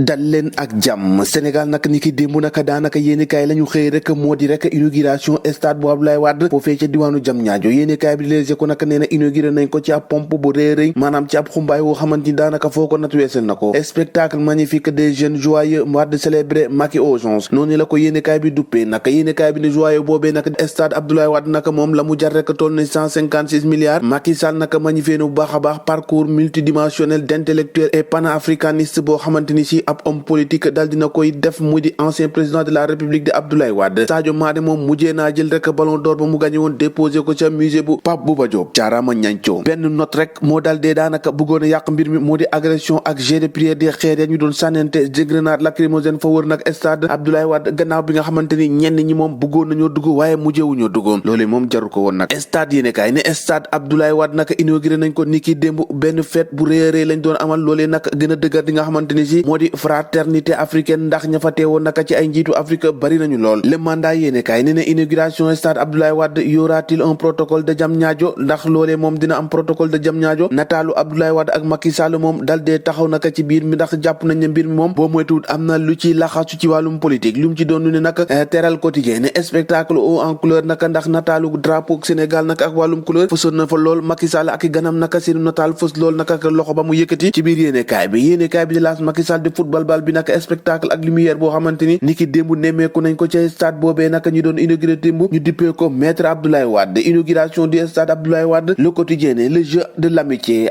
dal leen ak jàmm Sénégal nag ni ki démb naka daanaka yéenekaay la ñu xëy rek moo di rek inauguration stade bu Abdoulaye Wade foofee ca diwaanu Diamniadio yéenekaay bi di Les Échos nag nee na inauguré nañ ko ci ab pompe bu rëy maanaam ci ab xumbaay woo xamante ni daanaka foo ko nat weesal na ko spectacle magnifique des jeunes joyeux Wade célébrer Macky aux anges noonu la ko yéenekaay bi duppee naka yéenekaay bi ne joyeux boobee nag stade Abdoulaye Wade naka moom la mu jar rek toll na 156 milliards Macky Sall naka magnifié na bu baax a baax parcours multidimensionnel d'intellectuel et panafricaniste boo xamante ni si ab homme politique dal dina koy def mu di ancien président de la république de Abdoulaye Wade Sadio Mané moom mujjee naa jël rek ballon d'or ba mu gagné woon déposé ko ca musée bu Pape Bouba Diop jaaraama ñancoo benn note rek moo dal dee daanaka bëggoon a yàq mbir mi moo di agression ak jet de prière des xeer ya ñu doon sànnente de grenade lacrymogène fa wër nag stade Abdoulaye Wade gannaaw bi nga xamante ni ñenn ñi moom bëggoon nañoo dugg waaye mujjeewuñoo duggoon loolee moom jaru ko woon nag stade yéene kaay ne stade Abdoulaye Wade nag inauguré nañ ko niki démb benn fête bu rëy a rëy lañ doon amal loolee nag gën a dëgër di nga xamante ni si moo di fraternité africaine ndax ña fa teewoon naka ci ay njiitu Afrique bari nañu lool le mandat yéene kaay nee na inauguration stade Abdoulaye Wade y aura-t-il un protocole de Diamniadio ndax loolee moom dina am protocole de Diamniadio nataalu Abdoulaye Wade ak Macky Sall moom dal dee taxaw naka ci biir mi ndax jàpp nañ ne mbir mi moom boo moytuwut am na lu ci laxasu ci wàllum politique lu mu ci doon ne nag teral quotidien ne spectacle haut en couleur naka ndax nataalu drapeau Sénégal naka ak wàllum couleur fësoon na fa lool Macky Sall ak ganam naka seen nataal fës lool naka loxo ba mu yëkkati ci biir yéenekaay bi di laas Macky Sall di football bal bi naka spectacle ak lumière boo xamante ni niki démb nemmeeku nañ ko ci stade boobee naka ñu doon inauguré démb ñu dippee ko maître Abdoulaye Wade inauguration du stade Abdoulaye Wade le quotidien le jeu de l'amitié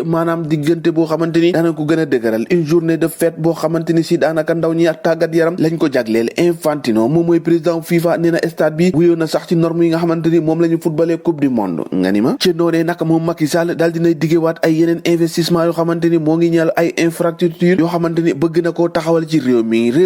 maanaam diggante boo xamante ni daana ko gën a dëgëral une journée de fête boo xamante ni si daanaka ndaw ñi ak tàggat yaram lañ ko jagleel Infantino moom mooy président FIFA nee na stade bi wuyoo na sax ci norme yi nga xamante ni moom la ñu footballé coupe du monde nga ni ma ci noonee naka moom Macky Sall daal dinay diggewaat ay yeneen investissement yoo xamante ni moo ngi ñeel ay infrastructure yoo xamante ni bëgg na koo taxawal ci réew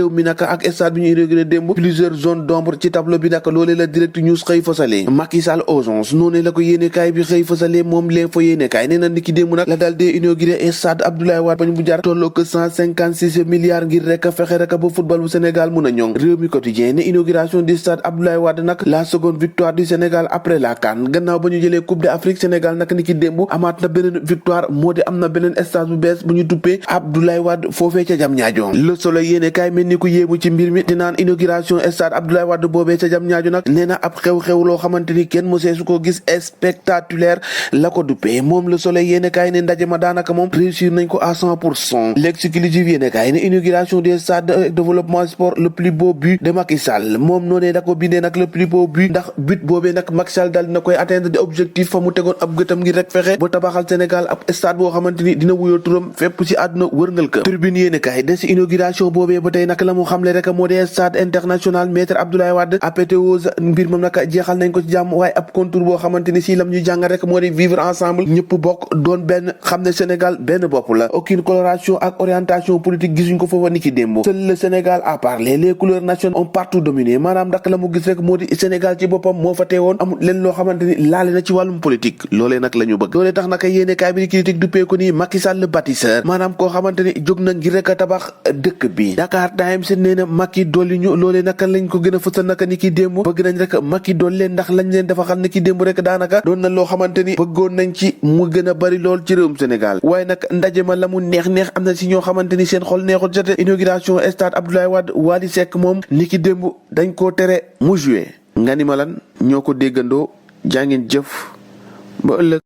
mi naka ak stade bi ñu inauguré démb plusieurs zones d'ombre ci tableau bi naka loolee la direct news xëy fasale Macky Sall aux anges noonu la ko yéenekaay bi xëy fasale moom l'info yéenekaay nee na niki démb nag la daal dee inauguré stade Abdoulaye Wade bañ bu jar tolloo que 156 milliards ngir rek fexe rek ba football bu Sénégal mun a ñoŋ réew mi quotidien ne inauguration du stade Abdoulaye Wade nag la seconde victoire du Sénégal après la CAN gannaaw ba ñu jëlee coupe d'Afrique Sénégal nag niki démb amaat na beneen victoire moo di am na beneen stade bu bees bu ñu duppee Abdoulaye Wade foofee ca Diamniadio Le Soleil yéene kaay mel ni ku yéemu ci mbir mi di naan inauguration stade Abdoulaye Wade boobee ca Diamniadio nag nee na ab xew-xew loo xamante ni kenn mosee su ko gis spectaculaire la ko duppee moom Le Soleil yéene kaay ne ndaje ma daanaka moom réussir nañ ko à 100%. L'exclusif yéene kaay ne inauguration des stades de développement sport le plus beau but de Macky Sall moom noonee da ko bindee nag le plus beau but ndax but boobee nag Macky Sall daal dina koy atteindre de objectif fa mu tegoon ab gëtam ngir rek fexe ba tabaxal Sénégal ab stade boo xamante ni dina wuyoo turam fépp ci àdduna wërngal ka tribune yéene kaay des inauguration boobee ba tey nag la mu xamle rek moo dee stade international maître Abdoulaye Wade apétéose mbir moom nag jeexal nañ ko ci jàmm waaye ab contour boo xamante ni si lam ñu jàngal rek moo di vivre ensemble ñëpp bokk doon benn xam ne Sénégal benn bopp la aucune coloration ak orientation politique gisuñ ko foofa ni ki démb seul le Sénégal a parlé les couleurs nationales ont partout dominé maanaam ndax la mu gis rek moo di Sénégal ci boppam moo fa teewoon amul leen loo xamante ni laale na ci wàllum politique loolee nag la ñu bëgg loolee tax naka yéene kaay bi di critique duppee ko nii Macky Sall le bâtisseur maanaam koo xamante ni jóg na ngir rek a tabax dëkk bi Dakar Times nee na Macky dolli ñu loolee naka lañ ko gën a fësal naka ni ki démb bëgg nañ rek Macky dool leen ndax lañ leen dafa xam ni ki démb rek daanaka doon na loo xamante ni bëggoon nañ ci mu gën a bari lool ci réewum Sénégal waaye nag ndaje ma la mu neex am na si ñoo xamante ni seen xol neexul jotee inauguration stade Abdoulaye Wade Wally Seck moom ni ki démb dañ koo tere mu joué nga ni ma lan ñoo ko déggandoo jàngeen jëf ba ëllëg